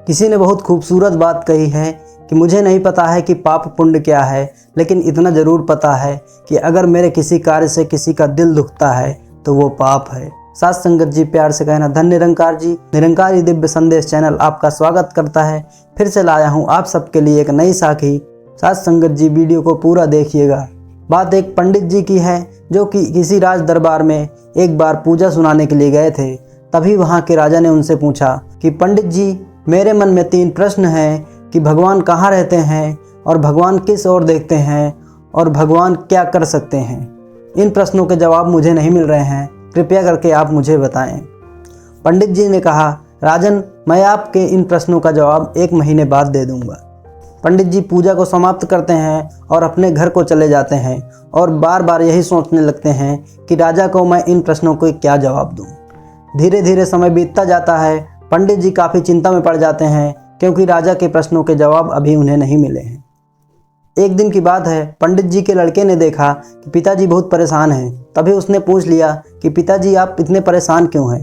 किसी ने बहुत खूबसूरत बात कही है कि मुझे नहीं पता है कि पाप पुण्य क्या है, लेकिन इतना ज़रूर पता है कि अगर मेरे किसी कार्य से किसी का दिल दुखता है तो वो पाप है। साथ संगत जी, प्यार से कहना धन निरंकार जी। निरंकारी दिव्य संदेश चैनल आपका स्वागत करता है। फिर से लाया हूँ आप सबके लिए एक नई साखी। साथ संगत जी, वीडियो को पूरा देखिएगा। बात एक पंडित जी की है जो कि किसी राज दरबार में एक बार पूजा सुनाने के लिए गए थे। तभी वहाँ के राजा ने उनसे पूछा कि पंडित जी, मेरे मन में 3 प्रश्न हैं कि भगवान कहाँ रहते हैं और भगवान किस ओर देखते हैं और भगवान क्या कर सकते हैं। इन प्रश्नों के जवाब मुझे नहीं मिल रहे हैं, कृपया करके आप मुझे बताएं। पंडित जी ने कहा, राजन, मैं आपके इन प्रश्नों का जवाब 1 महीने बाद दे दूंगा। पंडित जी पूजा को समाप्त करते हैं और अपने घर को चले जाते हैं और बार बार यही सोचने लगते हैं कि राजा को मैं इन प्रश्नों को क्या जवाब दूं। धीरे धीरे समय बीतता जाता है। पंडित जी काफ़ी चिंता में पड़ जाते हैं क्योंकि राजा के प्रश्नों के जवाब अभी उन्हें नहीं मिले हैं। एक दिन की बात है, पंडित जी के लड़के ने देखा कि पिताजी बहुत परेशान हैं। तभी उसने पूछ लिया कि पिताजी, आप इतने परेशान क्यों हैं।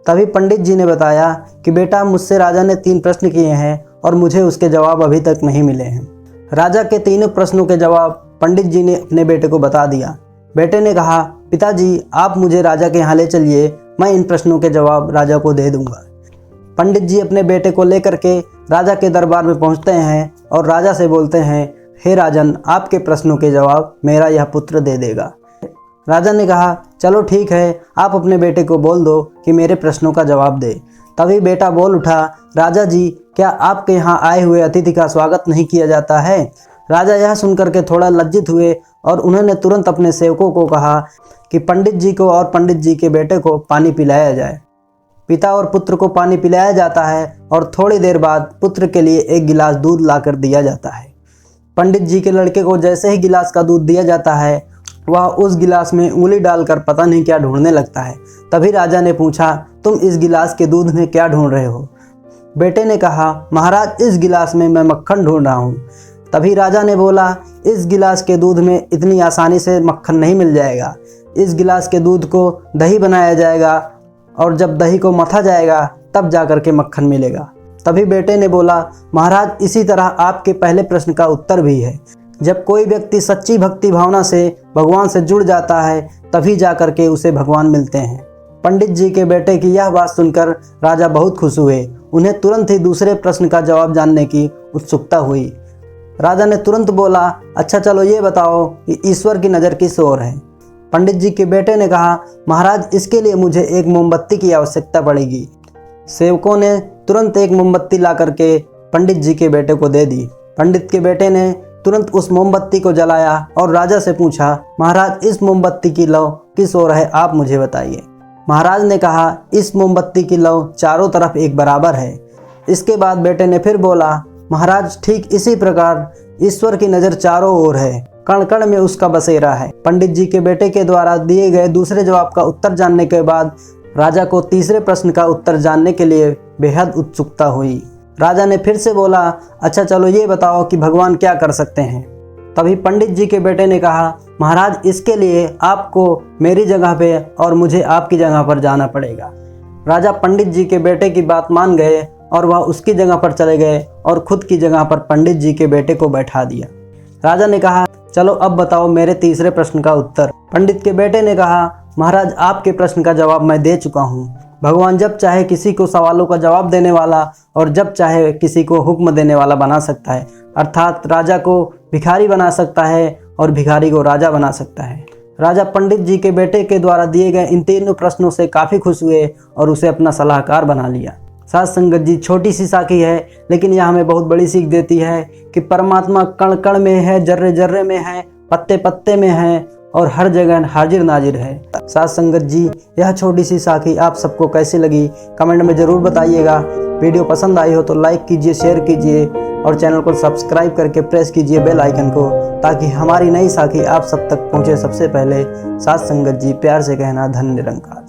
तभी पंडित जी ने बताया कि बेटा, मुझसे राजा ने 3 प्रश्न किए हैं और मुझे उसके जवाब अभी तक नहीं मिले हैं। राजा के 3 प्रश्नों के जवाब पंडित जी ने अपने बेटे को बता दिया। बेटे ने कहा, पिताजी, आप मुझे राजा के यहाँ ले चलिए, मैं इन प्रश्नों के जवाब राजा को दे दूंगा। पंडित जी अपने बेटे को लेकर के राजा के दरबार में पहुंचते हैं और राजा से बोलते हैं, हे राजन, आपके प्रश्नों के जवाब मेरा यह पुत्र दे देगा। राजा ने कहा, चलो ठीक है, आप अपने बेटे को बोल दो कि मेरे प्रश्नों का जवाब दे। तभी बेटा बोल उठा, राजा जी, क्या आपके यहाँ आए हुए अतिथि का स्वागत नहीं किया जाता है। राजा यह सुनकर के थोड़ा लज्जित हुए और उन्होंने तुरंत अपने सेवकों को कहा कि पंडित जी को और पंडित जी के बेटे को पानी पिलाया जाए। पिता और पुत्र को पानी पिलाया जाता है और थोड़ी देर बाद पुत्र के लिए 1 गिलास दूध लाकर दिया जाता है। पंडित जी के लड़के को जैसे ही गिलास का दूध दिया जाता है, वह उस गिलास में उंगली डालकर पता नहीं क्या ढूंढने लगता है। तभी राजा ने पूछा, तुम इस गिलास के दूध में क्या ढूंढ रहे हो। बेटे ने कहा, महाराज, इस गिलास में मैं मक्खन ढूंढ रहा हूँ। तभी राजा ने बोला, इस गिलास के दूध में इतनी आसानी से मक्खन नहीं मिल जाएगा। इस गिलास के दूध को दही बनाया जाएगा और जब दही को मथा जाएगा तब जाकर के मक्खन मिलेगा। तभी बेटे ने बोला, महाराज, इसी तरह आपके पहले प्रश्न का उत्तर भी है। जब कोई व्यक्ति सच्ची भक्ति भावना से भगवान से जुड़ जाता है तभी जाकर के उसे भगवान मिलते हैं। पंडित जी के बेटे की यह बात सुनकर राजा बहुत खुश हुए। उन्हें तुरंत ही दूसरे प्रश्न का जवाब जानने की उत्सुकता हुई। राजा ने तुरंत बोला, अच्छा चलो ये बताओ कि ईश्वर की नज़र किस ओर है। पंडित जी के बेटे ने कहा, महाराज, इसके लिए मुझे 1 मोमबत्ती की आवश्यकता पड़ेगी। सेवकों ने तुरंत 1 मोमबत्ती ला करके पंडित जी के बेटे को दे दी। पंडित के बेटे ने तुरंत उस मोमबत्ती को जलाया और राजा से पूछा, महाराज, इस मोमबत्ती की लौ किस ओर है, आप मुझे बताइए। महाराज ने कहा, इस मोमबत्ती की लौ चारों तरफ एक बराबर है। इसके बाद बेटे ने फिर बोला, महाराज, ठीक इसी प्रकार ईश्वर की नज़र चारों ओर है, कण कण में उसका बसेरा है। पंडित जी के बेटे के द्वारा दिए गए दूसरे जवाब का उत्तर जानने के बाद राजा को तीसरे प्रश्न का उत्तर जानने के लिए बेहद उत्सुकता हुई। राजा ने फिर से बोला, अच्छा चलो ये बताओ कि भगवान क्या कर सकते हैं। तभी पंडित जी के बेटे ने कहा, महाराज, इसके लिए आपको मेरी जगह पे और मुझे आपकी जगह पर जाना पड़ेगा। राजा पंडित जी के बेटे की बात मान गए और वह उसकी जगह पर चले गए और खुद की जगह पर पंडित जी के बेटे को बैठा दिया। राजा ने कहा, चलो अब बताओ मेरे तीसरे प्रश्न का उत्तर। पंडित के बेटे ने कहा, महाराज, आपके प्रश्न का जवाब मैं दे चुका हूँ। भगवान जब चाहे किसी को सवालों का जवाब देने वाला और जब चाहे किसी को हुक्म देने वाला बना सकता है। अर्थात राजा को भिखारी बना सकता है और भिखारी को राजा बना सकता है। राजा पंडित जी के बेटे के द्वारा दिए गए इन 3 प्रश्नों से काफ़ी खुश हुए और उसे अपना सलाहकार बना लिया। साथ संगत जी, छोटी सी साखी है लेकिन यह हमें बहुत बड़ी सीख देती है कि परमात्मा कण कण में है, जर्रे जर्रे में है, पत्ते पत्ते में है और हर जगह हाजिर नाजिर है। साथ संगत जी, यह छोटी सी साखी आप सबको कैसी लगी कमेंट में ज़रूर बताइएगा। वीडियो पसंद आई हो तो लाइक कीजिए, शेयर कीजिए और चैनल को सब्सक्राइब करके प्रेस कीजिए बेल आइकन को, ताकि हमारी नई साखी आप सब तक पहुँचे सबसे पहले। साथ संगत जी, प्यार से कहना धन निरंकार।